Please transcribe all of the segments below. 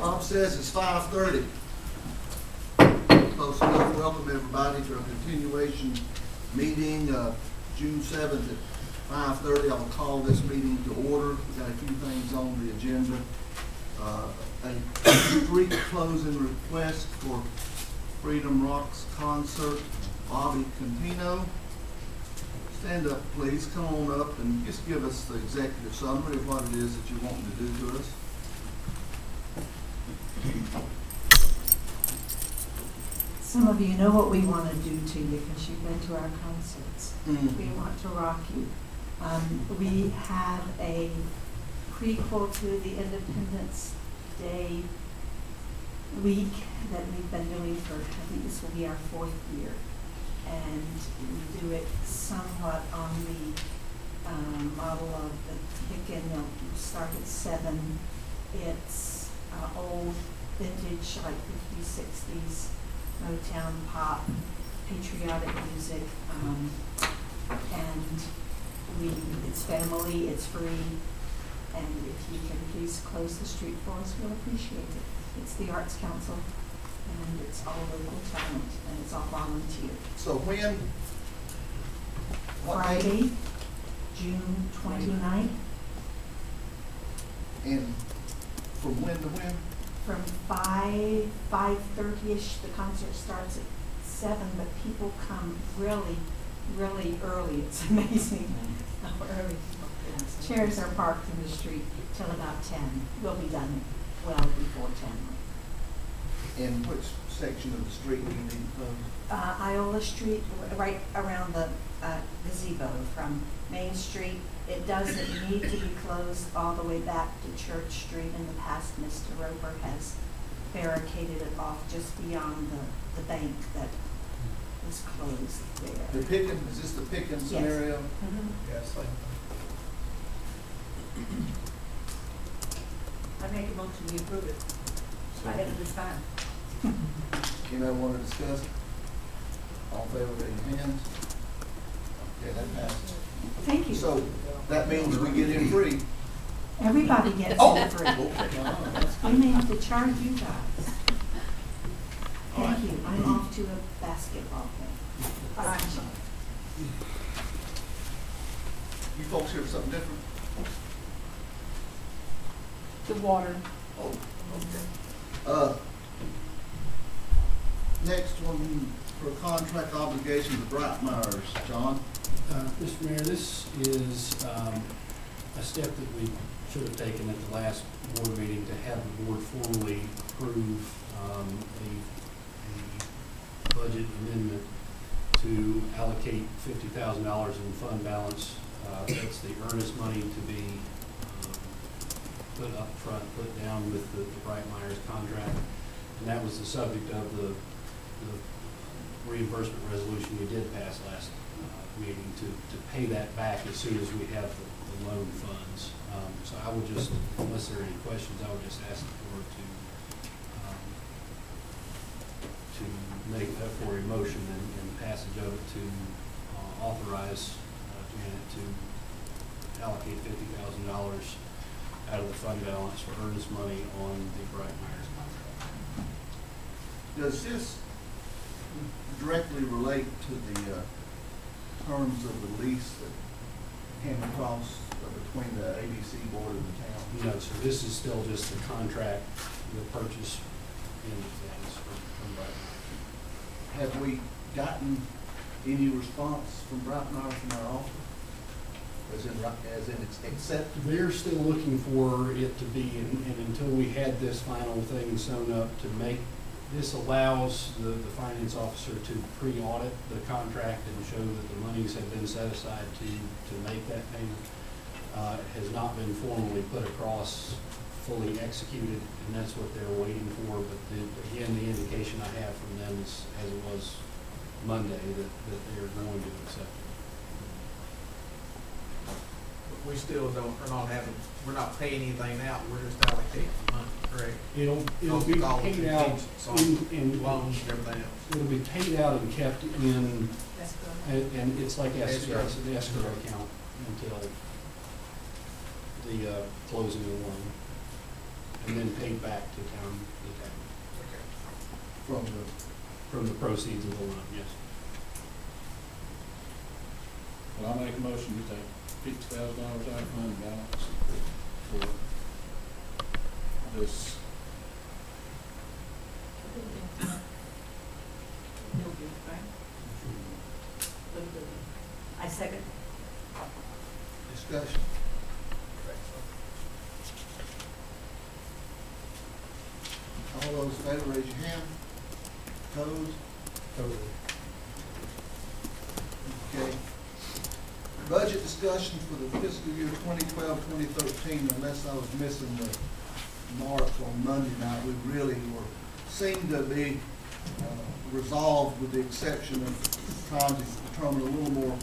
Bob says it's 5:30. Close enough. Welcome everybody to our continuation meeting, June 7th at 5:30. I'll call this meeting to order. We've got a few things on the agenda. A street closing request for Freedom Rocks concert. Bobby Campino. Stand up, please. Come on up and just give us the executive summary of what it is that you want to do to us. Some of you know what we want to do to you because you've been to our concerts. Mm-hmm. We want to rock you. We have a prequel to the Independence Day week that we've been doing for, I think this will be our 4th year. And we do it somewhat on the model of the ticket. They'll start at 7. It's old, vintage, like 50s, 60s, Motown pop, patriotic music, and it's family, it's free, and if you can please close the street for us, we'll appreciate it. It's the Arts Council, and it's all local talent, and it's all volunteer. So when? What Friday, day? June 29th. And from when to when? From 5:30ish, the concert starts at 7, but people come really, really early. It's amazing how early. Chairs are parked in the street till about 10. We'll be done well before 10. In which section of the street do you need to close? Iola Street, right around the gazebo from Main Street. It doesn't need to be closed all the way back to Church Street. In the past, Mr. Roper has barricaded it off just beyond the bank that was closed there. The Pickens, is this the Pickens scenario? Mm-hmm. Yes. I make a motion to approve it. Ahead of this time. Anybody want to discuss it? All in favor, raise your hands. Okay, that passes. Thank you. So that means we get in free. Everybody gets it free. We may have to charge you guys. Thank you. I'm off to a basketball game. Bye. You folks here for something different? The water. Oh, okay. Next one for contract obligation to Brightmeyers, John. Mr. Mayor, this is a step that we should have taken at the last board meeting to have the board formally approve a budget amendment to allocate $50,000 in fund balance. That's the earnest money to be put up front, put down with the Brightmeyers contract. And that was the subject of the reimbursement resolution we did pass last meeting to pay that back as soon as we have the loan funds. So I would just, unless there are any questions, I would just ask the board to make that for a motion and passage of it to authorize Janet to allocate $50,000 out of the fund balance for earnest money on the Brightmeyers contract. Does this directly relate to the terms of the lease that came across between the ABC board and the town? No, sir. This is still just the contract, the purchase end of things from Brightmeyers. Have we gotten any response from Brightmeyers from our office? As in it's accepted? They're still looking for it to be, and until we had this final thing sewn up to make, this allows the finance officer to pre-audit the contract and show that the monies have been set aside to make that payment. It has not been formally put across, fully executed, and that's what they're waiting for. But again, the indication I have from them is, as it was Monday, that they are going to accept it. We still we're not paying anything out, we're just allocating the money, correct? It'll be paid out in loans and everything else. It'll be paid out and kept in, That's and it's like Escrow. it's an escrow account until the closing of the loan. and then paid back to the town from the proceeds of the loan, yes. Well, I make a motion to take $50,000 out of fund balance for this. I second. Discussion. All those in favor, raise your hand. Opposed? Okay. Budget discussion for the fiscal year 2012-2013, unless I was missing the mark on Monday night, we really seemed to be resolved, with the exception of trying to determine a little more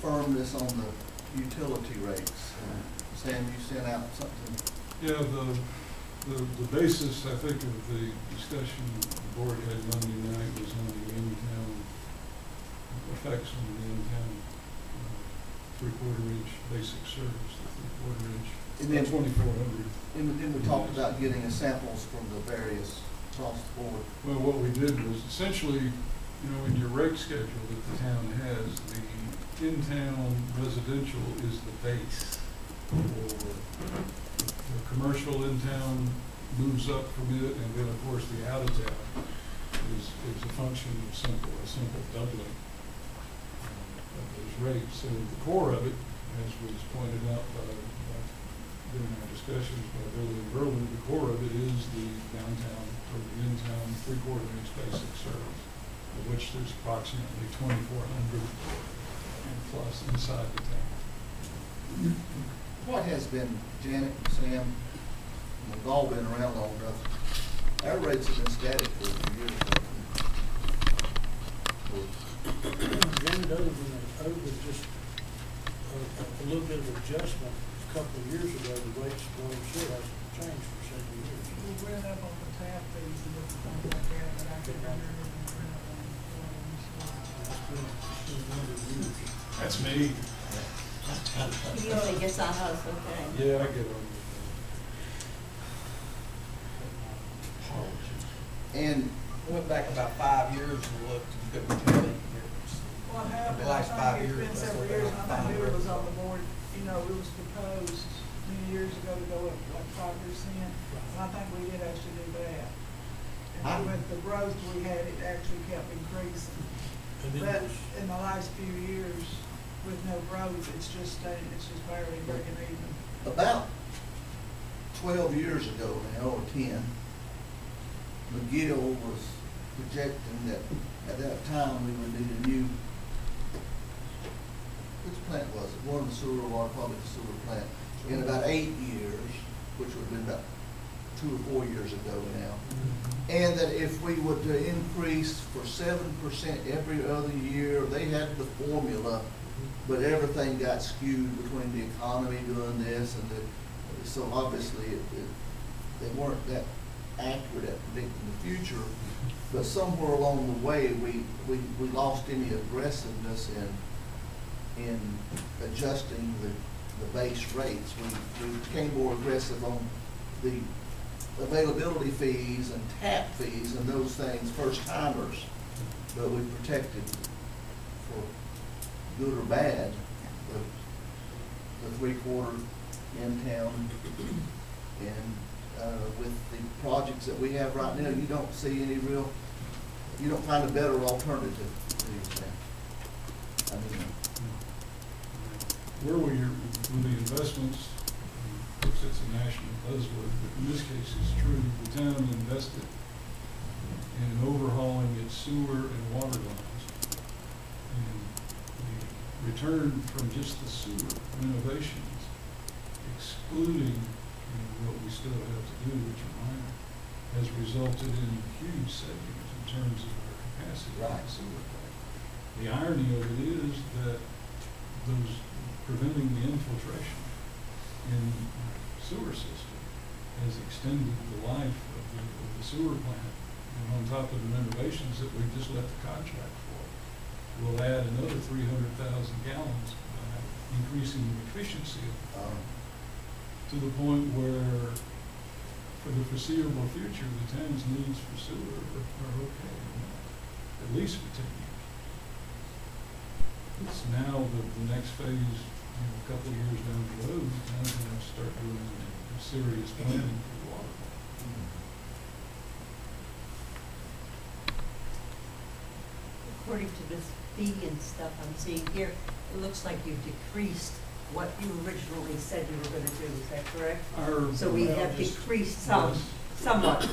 firmness on the utility rates. Sam, you sent out something. Yeah, the basis, I think, of the discussion the board had Monday night was on the in-town effects on the in-town three-quarter-inch basic service, the three-quarter-inch, And then 2,400. And then we talked about getting samples from the various across the board. Well, what we did was essentially, in your rate schedule that the town has, the in-town residential is the base. The commercial in town moves up from it, and then of course the out of town is a function of a simple doubling of those rates. So the core of it, as was pointed out during our discussions by Billy and Berlin, the core of it is the downtown or the in-town three-quarter-inch basic service, of which there's approximately 2,400 and plus inside the town. What has been, Janet, Sam, we've all been around long enough, our rates have been static for years. Janet, other than just a little bit of adjustment, a couple of years ago, the rates for the sewer hasn't changed for several years. We went up on the tap fees and different things like that, but I could remember it went up on That's me. He usually gets on us, okay. Yeah, I get on. And We went back about 5 years and looked, and couldn't tell any difference. What In happened, the last 5 it's years. been that's several what years, they and I found think Bill was there. on the board, it was proposed many years ago to go up like 5%, and I think we did actually do that. And with the growth we had, it actually kept increasing. And then But it was- in the last few years, with no growth, it's just barely breaking even. about 12 years ago now, or 10, McGill was projecting that at that time we would need a new, which plant was it? One of the sewer, or probably the sewer plant, in about 8 years, which would have been about 2 or 4 years ago now. And that if we were to increase for 7% every other year, they had the formula, but everything got skewed between the economy doing this and so obviously they weren't that accurate at predicting the future. But somewhere along the way, we lost any aggressiveness in adjusting the base rates. We became more aggressive on the availability fees and tap fees and those things, first timers, but we protected for good or bad the three-quarter in town. And with the projects that we have right now, you don't see any real, you don't find a better alternative to these now. I mean, Where with the investments, of course, it's a national buzzword, but in this case it's true. The town invested in overhauling its sewer and water lines. And the return from just the sewer renovations, excluding what we still have to do, which are minor, has resulted in huge savings in terms of our capacity in the sewer plant. The irony of it is that those preventing the infiltration in the sewer system has extended the life of the sewer plant. And on top of the renovations that we just let the contract for, we'll add another 300,000 gallons by increasing the efficiency of the plant to the point where for the foreseeable future, the town's needs for sewer are okay, at least for 10 years. It's now the next phase, a couple of years down the road, the town's going to have to start doing serious planning for the water. According to this fee and stuff I'm seeing here, it looks like you've decreased what you originally said you were gonna do, is that correct? So we have decreased some, Yes. somewhat.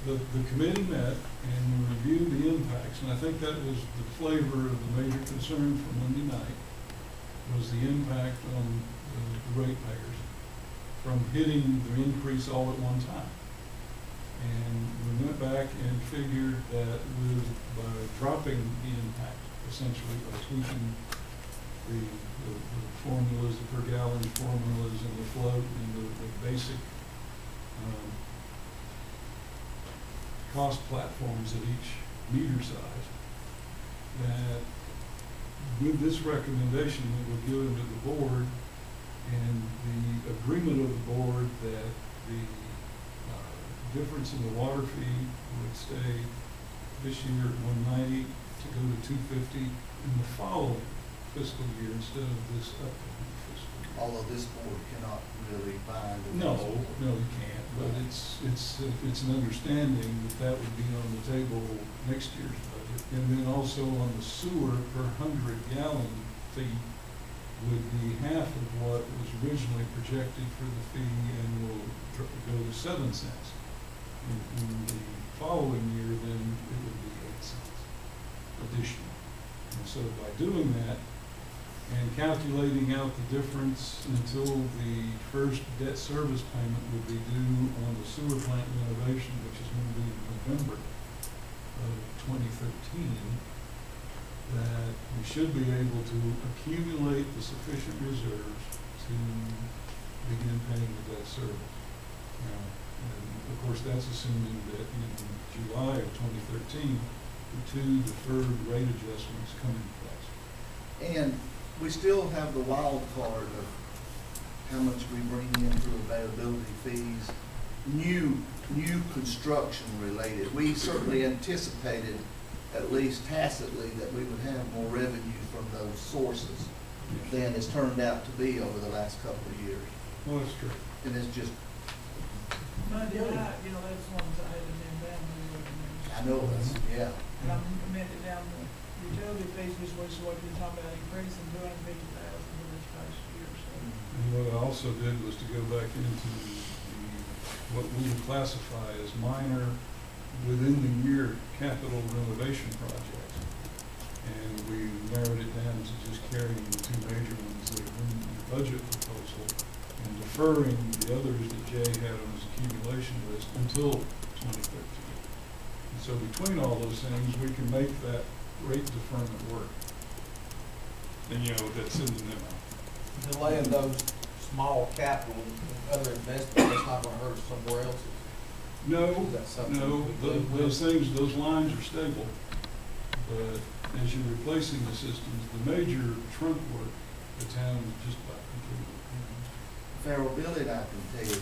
The committee met and we reviewed the impacts, and I think that was the flavor of the major concern from Monday night, was the impact on the ratepayers from hitting the increase all at one time. And we went back and figured that by dropping the impact, essentially by tweaking the formulas, the per gallon formulas and the float and the basic cost platforms at each meter size, that with this recommendation that we're given to the board and the agreement of the board that the difference in the water fee would stay this year at 190 to go to 250 in the following fiscal year instead of this upcoming fiscal year. Although this board cannot really bind. No, you can't, but it's an understanding that that would be on the table next year's budget. And then also on the sewer per 100 gallon fee would be half of what was originally projected for the fee and will go to 7 cents. In the following year, then it would be 8 cents additional. And so by doing that and calculating out the difference until the first debt service payment would be due on the sewer plant renovation, which is going to be in November of 2013, that we should be able to accumulate the sufficient reserves to begin paying the debt service. Now, and of course, that's assuming that in July of 2013, the 2 deferred rate adjustments come into place. And we still have the wild card of how much we bring in through availability fees, new construction related. We certainly anticipated, at least tacitly, that we would have more revenue from those sources than it's turned out to be over the last couple of years. Well, that's true. And it's just, Monday night, that's one I had to name down when we were in there. I know that's, yeah. And I'm amended down the utility fees, which was what you're talking about, increasing $250,000 for this past year, so. And what I also did was to go back into what we would classify as minor within the year capital renovation projects. And we narrowed it down to just carrying the 2 major ones that are in the budget proposal and deferring the others that Jay had on his accumulation list until 2013. And so between all those things, we can make that rate deferment work. And that's in the memo. Delaying those small capital and other investments, that's not gonna hurt us somewhere else. No, That's something no, we do. those lines are stable. But as you're replacing the systems, the major trunk work, the town is just about completed. Farrell, Billy and I can tell you,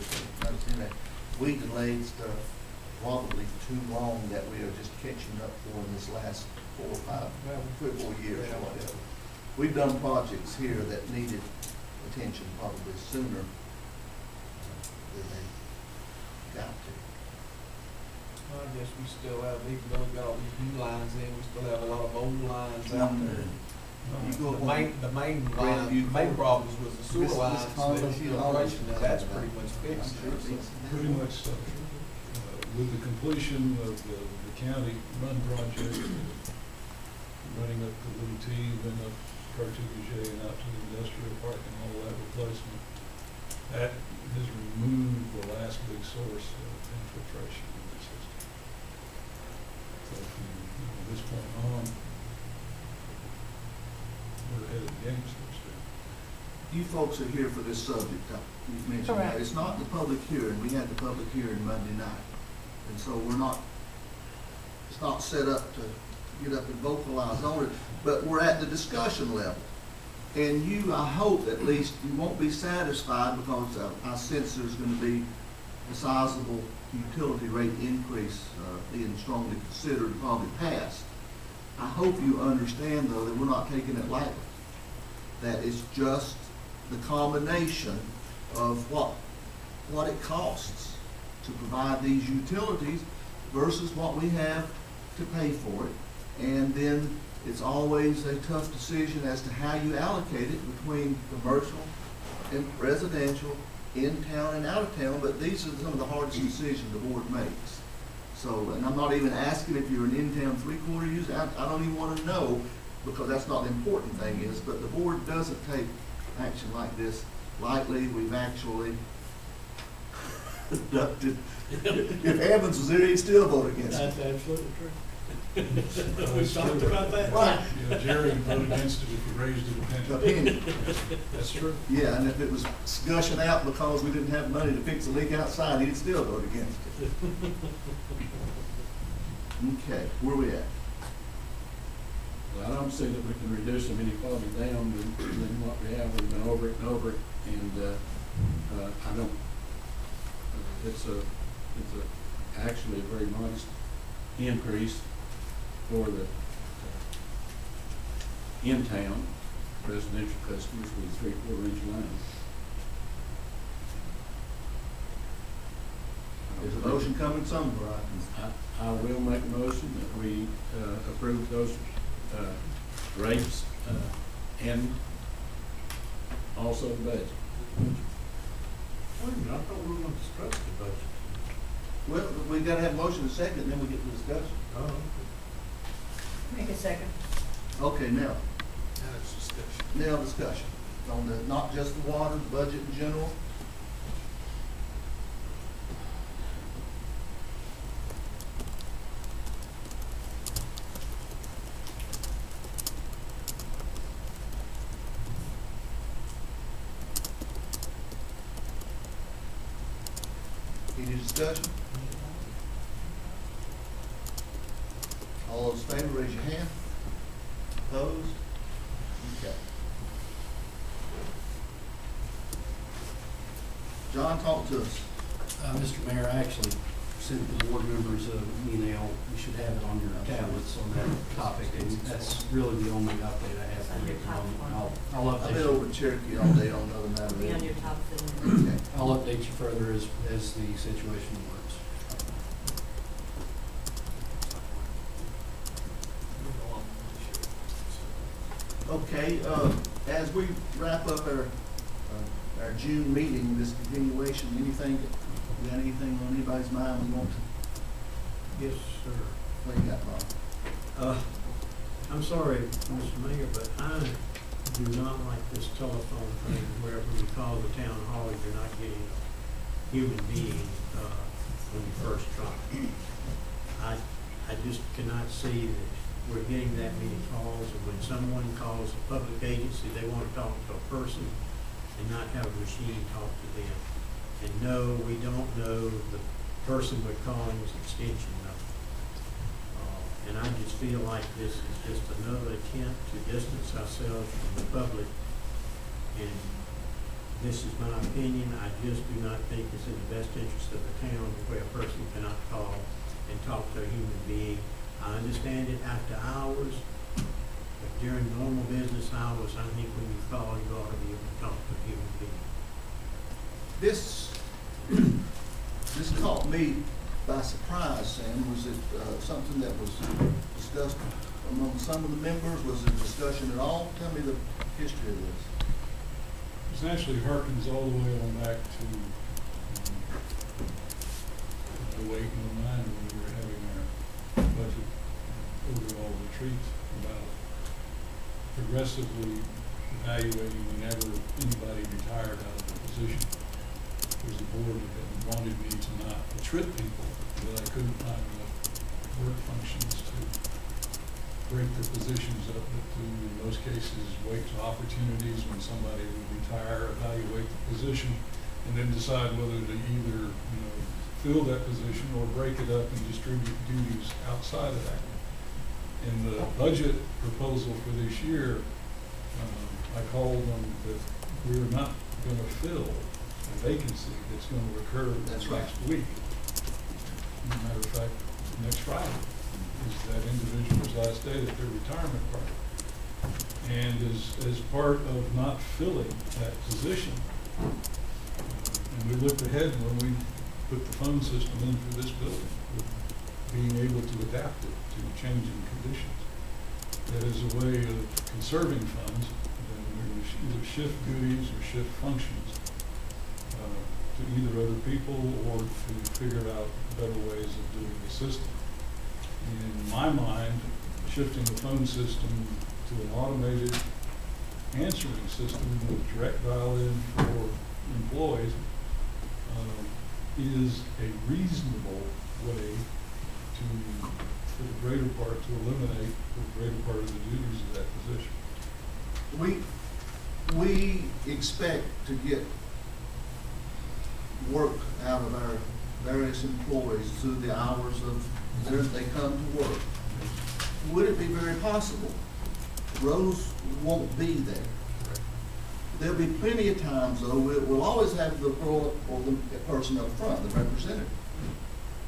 that we delayed stuff probably too long that we are just catching up for in this last 4 or 5, 3 or 4 years or whatever. We've done projects here that needed attention probably sooner than they got to. I guess we still have, even though we got all these new lines in, we still have a lot of old lines out there. You go The main line, Grandview the main Court. problems was the sewer This lines, condo, the you always- filtration, and that's pretty much fixed. I'm sure it needs- Pretty much so. With the completion of the county run project, running up to Little T, then up Cartouche and out to the industrial park and all that replacement, that has removed the last big source of infiltration in the system. So from this point on, we're ahead of the game, so to speak. You folks are here for this subject, you've mentioned that. Correct. It's not the public hearing, we had the public hearing Monday night. And so it's not set up to get up and vocalize on it, but we're at the discussion level. And you, I hope at least, you won't be satisfied because I sense there's gonna be a sizable utility rate increase being strongly considered and probably passed. I hope you understand, though, that we're not taking it lightly. That it's just the combination of what it costs to provide these utilities versus what we have to pay for it. And then it's always a tough decision as to how you allocate it between commercial and residential, in town and out of town, but these are some of the hardest decisions the board makes. So, and I'm not even asking if you're an in-town three-quarter user, I don't even want to know, because that's not the important thing is, but the board doesn't take action like this lightly. We've actually conducted, if Evans was there, he'd still vote against it. That's absolutely true. We talked about that. Right. Yeah, Jerry would vote against it if you raised it A a penny. penny. That's true. Yeah, and if it was gushing out because we didn't have money to fix the leak outside, he'd still vote against it. Okay, where we at? Well, I don't see that we can reduce them any farther down than what we have. We've been over it and over it, and, I don't, it's actually a very modest increase for the in-town residential customers with 3/4 inch line. There's a motion coming somewhere, I will make a motion that we approve those rates and also the budget. Wait a minute, I thought we were going to discuss the budget. Well, we gotta have a motion in a second, then we get to discussion. Oh, Make a second. Okay, now, now it's discussion. discussion on the, not just the water, the budget in general. Any discussion? All those in favor, raise your hand. Opposed? Okay. John, talk to us. Mr. Mayor, I actually sent the board members an email. You should have it on your tablets on that topic, and that's really the only update I have. On your top one. I'll I've been update over you. in Cherokee all day on another matter. Be on your top thing. Okay. I'll update you further as the situation works. Okay, as we wrap up our June meeting, this continuation, anything, you got anything on anybody's mind we want to, Yes, sir. what you got, Bob? I'm sorry, Mr. Mayor, but I do not like this telephone thing where when you call the town hall, you're not getting a human being, when you first try. I just cannot see that we're getting that many calls, and when someone calls a public agency, they want to talk to a person and not have a machine talk to them. And no, we don't know the person we're calling's extension number. And I just feel like this is just another attempt to distance ourselves from the public. And this is my opinion. I just do not think it's in the best interest of the town where a person cannot call and talk to a human being. I understand it after hours, but during normal business hours, I think when you call, you ought to be able to talk to a human being. This caught me by surprise, Sam. Was it something that was discussed among some of the members? Was it discussion at all? Tell me the history of this. This actually harkens all the way on back to 08 and 09 when we were having our budget overall retreat about progressively evaluating whenever anybody retired out of the position. There was a board that wanted me to not trip people, that I couldn't find enough work functions to break the positions up, but to, in most cases, wait to opportunities when somebody would retire, evaluate the position, and then decide whether to either, fill that position or break it up and distribute duties outside of that. In the budget proposal for this year, I called them that we're not going to fill a vacancy that's going to occur That's right. next week. matter of fact, next Friday is that individual's last day at their retirement party. And as part of not filling that position, and we looked ahead when we put the phone system in for this building, with being able to adapt it to changing conditions. That is a way of conserving funds, then we're going to either shift duties or shift functions to either other people or to figure out better ways of doing the system. In my mind, shifting the phone system to an automated answering system with direct dial-in for employees is a reasonable way to, for the greater part, to eliminate the greater part of the duties of that position. We expect to get work out of our various employees through the hours of they come to work. Would it be very possible Rose won't be there? There'll be plenty of times, though, we'll always have the role or the person up front, the representative.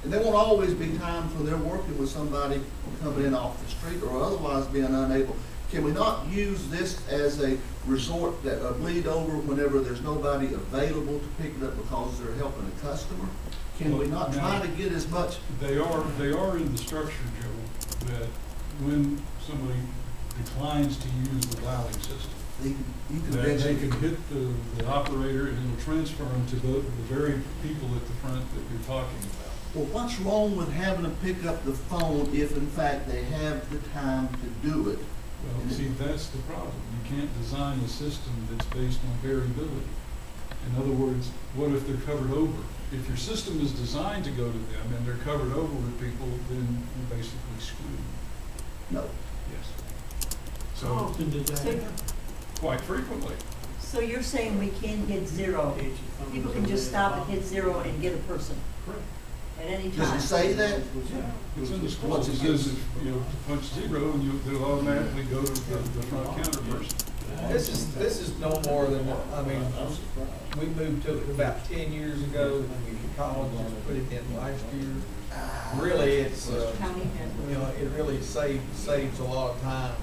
And there won't always be times when they're working with somebody coming in off the street or otherwise being unable. Can we not use this as a resort that bleed over whenever there's nobody available to pick it up because they're helping a customer? Can we not try to get as much? They are in the structure, Joe, that when somebody declines to use the dialing system, they can hit the operator and it'll transfer them to the very people at the front that you're talking about. Well, what's wrong with having to pick up the phone if in fact they have the time to do it? Well, see, that's the problem. You can't design a system that's based on variability. In other words, what if they're covered over? If your system is designed to go to them and they're covered over with people, then you're basically screwed. No. Yes. How So, often does that happen? quite frequently. So you're saying we can hit zero? People can just stop and hit zero and get a person Correct. at any Does time? it say that? It's in the script. What's It it says give? if, punch zero and they'll automatically go to the front counter person. This is no more than, I mean, we moved to it about 10 years ago, and the college just put it in last year. Really, it's, County has. it really saves a lot of time.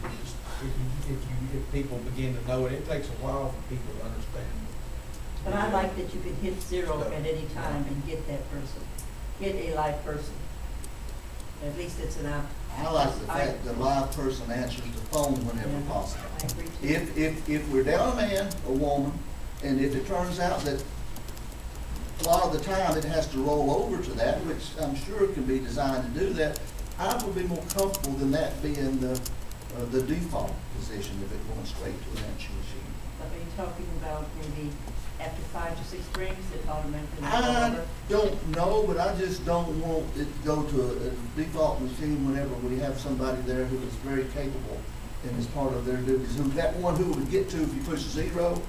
If people begin to know it, it takes a while for people to understand. But I like that you can hit zero at any time and get that person, get a live person. At least it's an option. I like the fact that a live person answers the phone whenever possible. I agree too. If we're down a man or woman, and if it turns out that a lot of the time it has to roll over to that, which I'm sure can be designed to do that, I would be more comfortable than that being the default position if it going straight to an answering machine. But are you talking about maybe after 5 to 6 rings, it automatically rolls I over? don't know, but I just don't want it to go to a default machine whenever we have somebody there who is very capable and is part of their duties. Who that one who would get to if you push zero,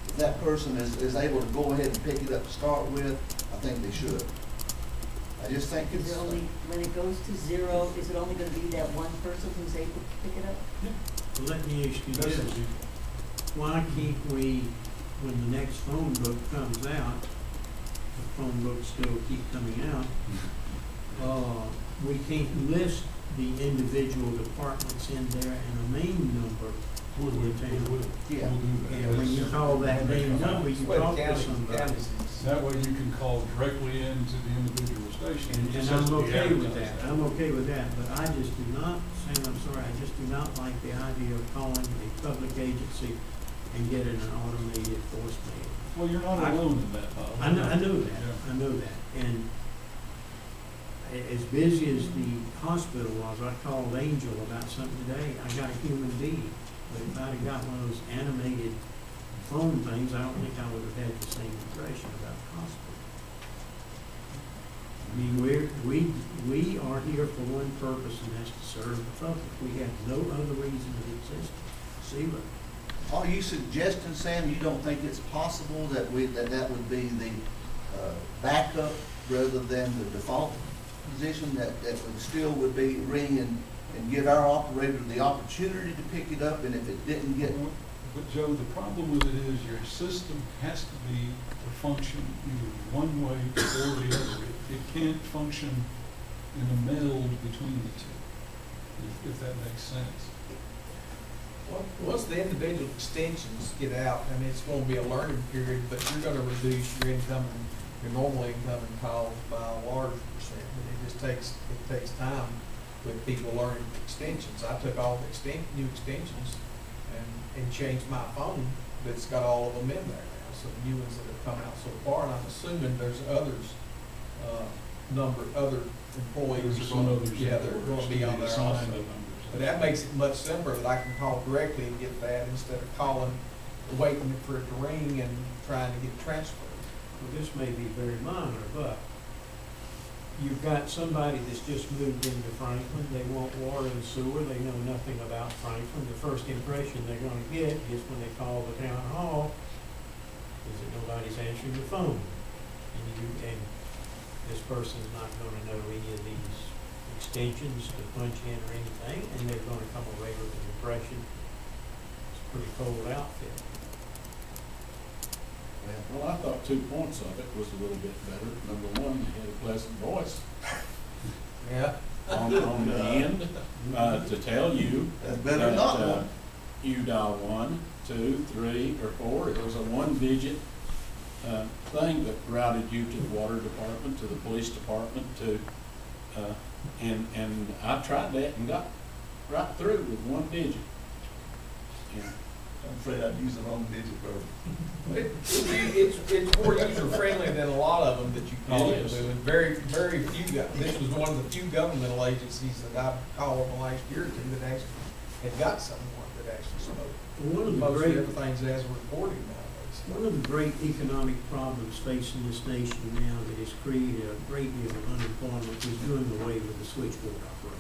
if that person is able to go ahead and pick it up to start with, I think they should. I just think Is it's. it only, when it goes to zero, is it only gonna be that one person who's able to pick it up? Well, let me ask you this, why can't we, when the next phone book comes out, the phone books still keep coming out, we can't list the individual departments in there and a main number for the town? Yeah. We'll do that. And when you call that main number, you talk to somebody. That way you can call directly into the individual station. And It just I'm has to be okay with advertised that, I'm okay with that, but I just do not, Sam, I'm sorry, I just do not like the idea of calling a public agency and getting an automated voicemail. Well, you're not alone in that, Bob. I know that, Yeah. I know that, and as busy as the hospital was, I called Angel about something today, I got a human being, but if I'd have got one of those animated phone things, I don't think I would have had the same impression about the hospital. I mean, we are here for one purpose, and that's to serve the public. We have no other reason of existence. Zero. Are you suggesting, Sam, you don't think it's possible that that would be the backup rather than the default position, that would still would be ring and give our operator the opportunity to pick it up, and if it didn't get. But Joe, the problem with it is your system has to be to function either one way or the other. It can't function and a meld between the two, if that makes sense. Once the individual extensions get out, I mean, it's gonna be a learning period, but you're gonna reduce your incoming, your normal incoming calls by a large percent. It takes time with people learning extensions. I took all the new extensions and changed my phone that's got all of them in there now, so the new ones that have come out so far, and I'm assuming there's others, other employees There's are some gonna, others yeah, that they're are gonna be on there assigned also. the numbers. But that makes it much simpler that I can call directly and get that instead of calling, waiting for it to ring and trying to get transferred. Well, this may be very minor, but you've got somebody that's just moved into Franklin, they want water and sewer, they know nothing about Franklin. The first impression they're gonna get is when they call the town hall, is that nobody's answering the phone. And this person's not gonna know any of these extensions to punch in or anything, and they're gonna come away with an impression it's a pretty cold outfit. Well, I thought 2 points of it was a little bit better. Number one, you had a pleasant voice Yeah. on the end to tell you That's better that than not one. you dial 1, 2, 3, or 4. It was a 1-digit thing that routed you to the water department, to the police department, to and I tried that and got right through with 1 digit. Yeah. I'm afraid I'd use the wrong digit, bro. It's more user friendly than a lot of them that you call It into. is. And very few, this was one of the few governmental agencies that I've called in the last year or two that actually had got someone that actually spoke. One of the Most great, everything's as reported nowadays. one of the great economic problems facing this nation now that has created a great deal of unemployment is doing away with the switchboard operator.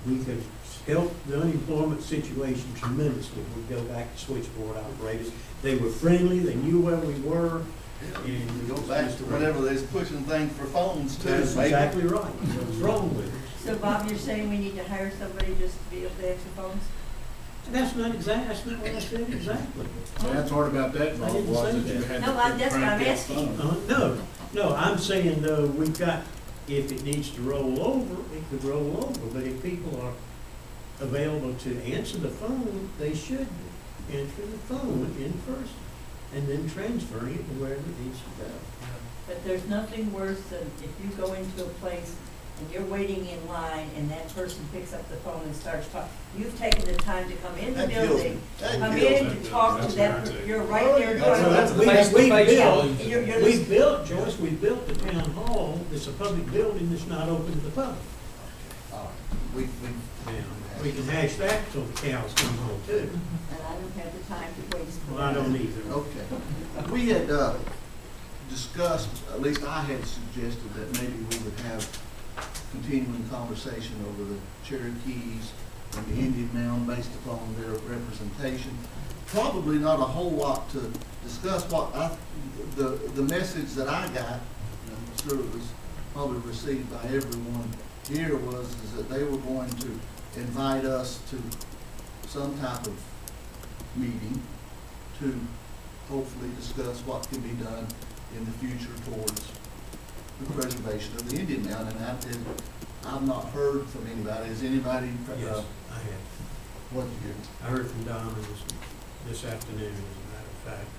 We could help the unemployment situation tremendously if we go back to switchboard operators. They were friendly, they knew where we were, and. We go back to whenever they're pushing things for phones too. That's maybe. exactly right. What's wrong with it? So Bob, you're saying we need to hire somebody just to be able to answer phones? That's not what I said exactly. The bad part about that, Bob, didn't was say that you that. had No, to that's what crank I'm that asking. phone. No, I'm saying though, we've got, if it needs to roll over, it could roll over, but if people are available to answer the phone, they should be answering the phone in person and then transferring it to wherever it needs to go. But there's nothing worse than if you go into a place and you're waiting in line and that person picks up the phone and starts talking. You've taken the time to come in the That kills me. building, That come kills in me. to talk to That's that, irritating. you're right there That's going. that's the We- face-to-face we Yeah, calling. you're We listening. built, Joyce, we built the town hall, it's a public building that's not open to the public. All right. We, Now, we can hash that till the cows come home too. And I don't have the time to waste. Well, I don't either. okay. We had discussed, at least I had suggested that maybe we would have continuing conversation over the Cherokees and the Indian Mound based upon their representation. Probably not a whole lot to discuss. The message that I got, and I'm sure it was probably received by everyone here, is that they were going to invite us to some type of meeting to hopefully discuss what can be done in the future towards the preservation of the Indian Mound. And I've not heard from anybody. Has anybody? Yes, I have. What did you hear? I heard from Donna this afternoon, as a matter of fact.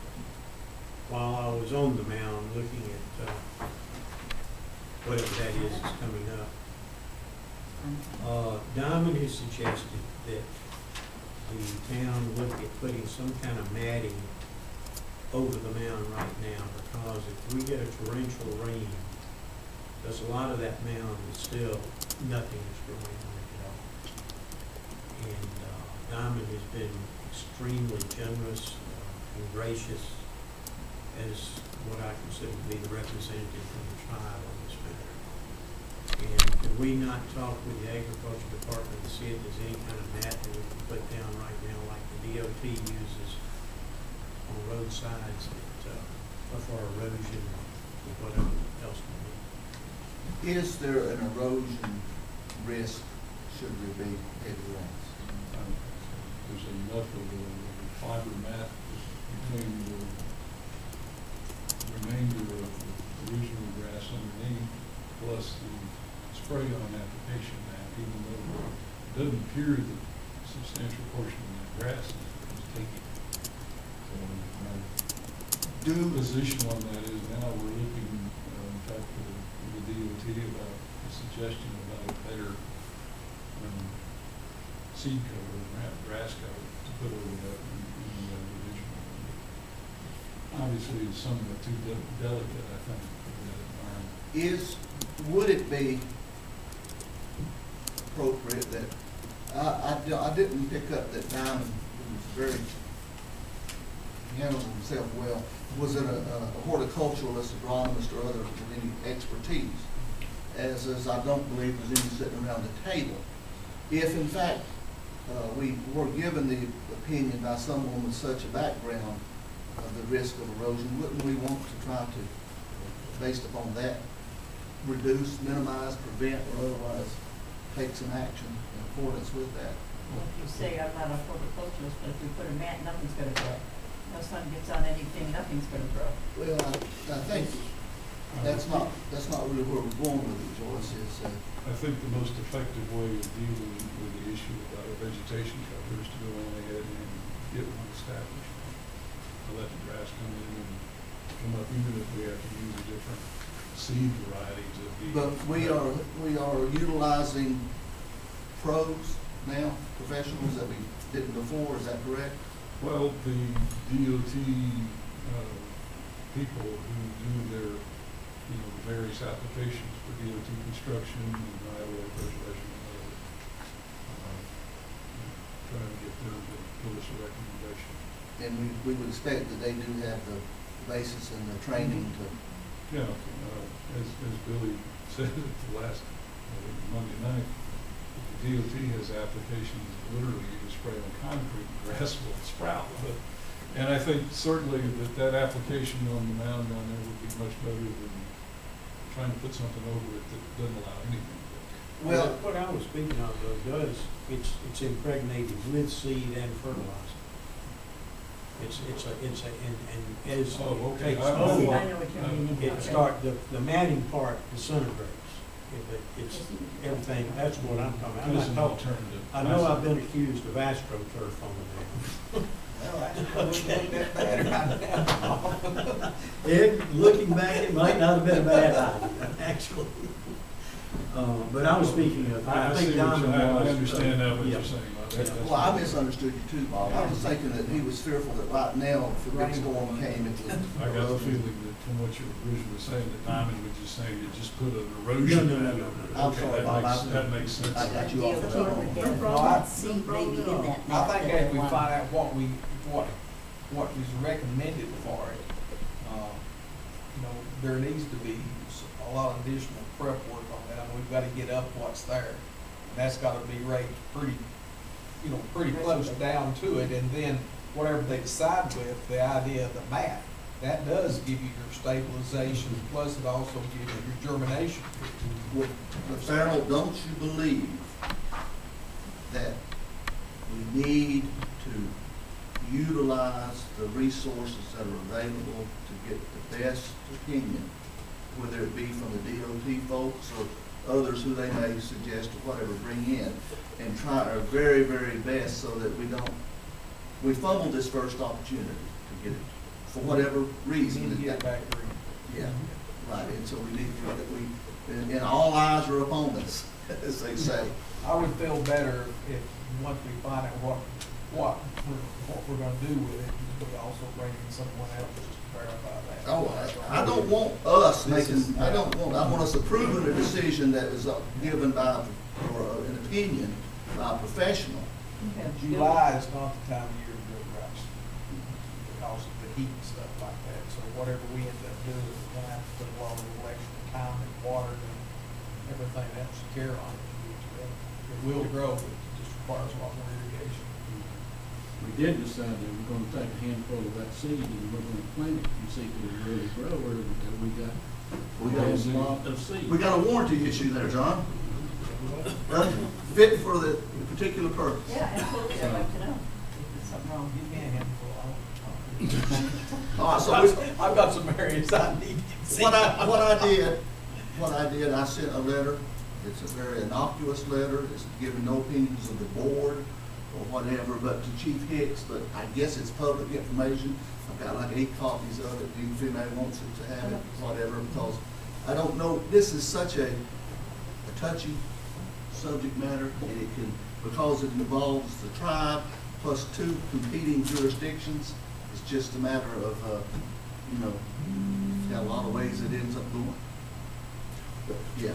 While I was on the mound looking at whatever that is that's coming up, Diamond has suggested that the town look at putting some kind of matting over the mound right now, because if we get a torrential rain, there's a lot of that mound is still, nothing is growing on it at all. And Diamond has been extremely generous and gracious as what I consider to be the representative from the tribe on this matter. And could we not talk with the agriculture department to see if there's any kind of mat that we can put down right now, like the DOT uses on roadsides for erosion or whatever else we need? Is there an erosion risk should there be heavy rains? There's enough of a fiber mat between the remainder of the original grass underneath plus the spray on application map, even though it doesn't appear that a substantial portion of the grass is taken. So my position on that is now we're looking, in fact, with the DOT about a suggestion about a better seed cover, grass cover to put over that in the additional. Obviously, it's somewhat too delicate, I think, for that environment. Would it be appropriate that, I didn't pick up that Diamond, who was very, handled himself well, was it a horticulturalist, agronomist, or other with any expertise? As I don't believe there's any sitting around the table. If in fact we were given the opinion by someone with such a background of the risk of erosion, wouldn't we want to try to, based upon that, reduce, minimize, prevent, or otherwise take some action in accordance with that? Well, if you say I'm not a horticulturist, but if we put a mat, nothing's gonna grow. No sun gets on anything, nothing's gonna grow. Well, I think that's not really where we're going with it, Joyce, is, I think the most effective way of dealing with the issue about a vegetation cover is to go on ahead and get one established. To let the grass come in and come up, even if we have to use a different seed variety to be. but we are utilizing pros now, professionals that we didn't before, is that correct? Well, the DOT people who do their, various applications for DOT construction and right-of-way preservation and other, trying to get them to give us a recommendation. And we would expect that they do have the basis and the training to. Yeah, as Billy said at the last Monday night, the DOT has applications literally you can spray on concrete, grass will sprout. And I think certainly that application on the mound down there would be much better than trying to put something over it that doesn't allow anything to grow. Well, what I was speaking of though it's impregnated with seed and fertilizer. It's as Oh, okay. it takes I know hold, I know what you mean. the matting part disintegrates. It's everything, that's what I'm talking about. I'm As not an talking, alternative. I know I've been accused of astroturf on the Well, that's not that bad right now. Looking back, it might not have been a bad idea, actually. But I was speaking of, I think Diamond was. I understand that what yeah. you're saying about that. Yeah. Well, I misunderstood you too, Bob. I was thinking that he was fearful that right now, if the big storm came, it would. I got the feeling that from what you were originally saying, that Diamond was just saying you just put an erosion. No. I'm sorry, Bob. That makes sense. I got you off DOT that. would get No, I- that seed maybe in that I mat think that as they we want. find out what is recommended for it, there needs to be a lot of additional prep work on that. I mean, we've got to get up what's there. And that's got to be rated pretty close down to it. And then whatever they decide with, the idea of the mat, that does give you your stabilization, plus it also gives you your germination. But Farrell, don't you believe that we need to utilize the resources that are available to get the best opinion, whether it be from the DOT folks or others who they may suggest or whatever bring in, and try our very, very best so that we fumbled this first opportunity to get it for whatever We reason. need to get it back green. Yeah, right, and so we need to, and all eyes are upon us, as they say. I would feel better if, once we find out what we're gonna do with it, we also bring in someone else just to verify that. Oh, I don't want us making, I want us approving a decision that was given by, or an opinion by a professional. Okay. July is not the time of year to grow grass because of the heat and stuff like that. So whatever we end up doing, we're gonna have to put a lot of election time and water and everything else to care on it. It will grow, but it just requires a lot more irrigation. We did decide that we're gonna take a handful of that seed and we're gonna plant it and see if it really grow, or that we got a lot of seed. We got a warranty issue there, John. Fit for the particular purpose. Yeah, absolutely, I'd like to know if there's something wrong. Give me a handful. All right, so I've got some areas I need to see. what I did what I did, I sent a letter. It's a very innocuous letter. It's giving no opinions of the board or whatever, but to Chief Hicks, but I guess it's public information. I've got like 8 copies of it, if anybody wants it to have it, whatever, because I don't know, this is such a touchy subject matter, and it can, because it involves the tribe plus 2 competing jurisdictions, it's just a matter of, you know, it's got a lot of ways it ends up going. But, yeah.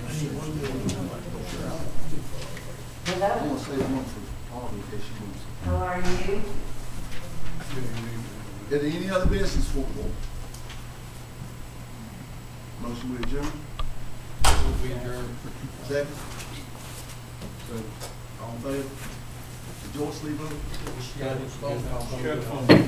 I Hello, want to say one for Aubrey, in case she wants. how are you? Is there any other business for the board? Motion with adjourn? We adjourn. Second? All in favor? Did Joyce leave over? Got it. Shut phone. Okay.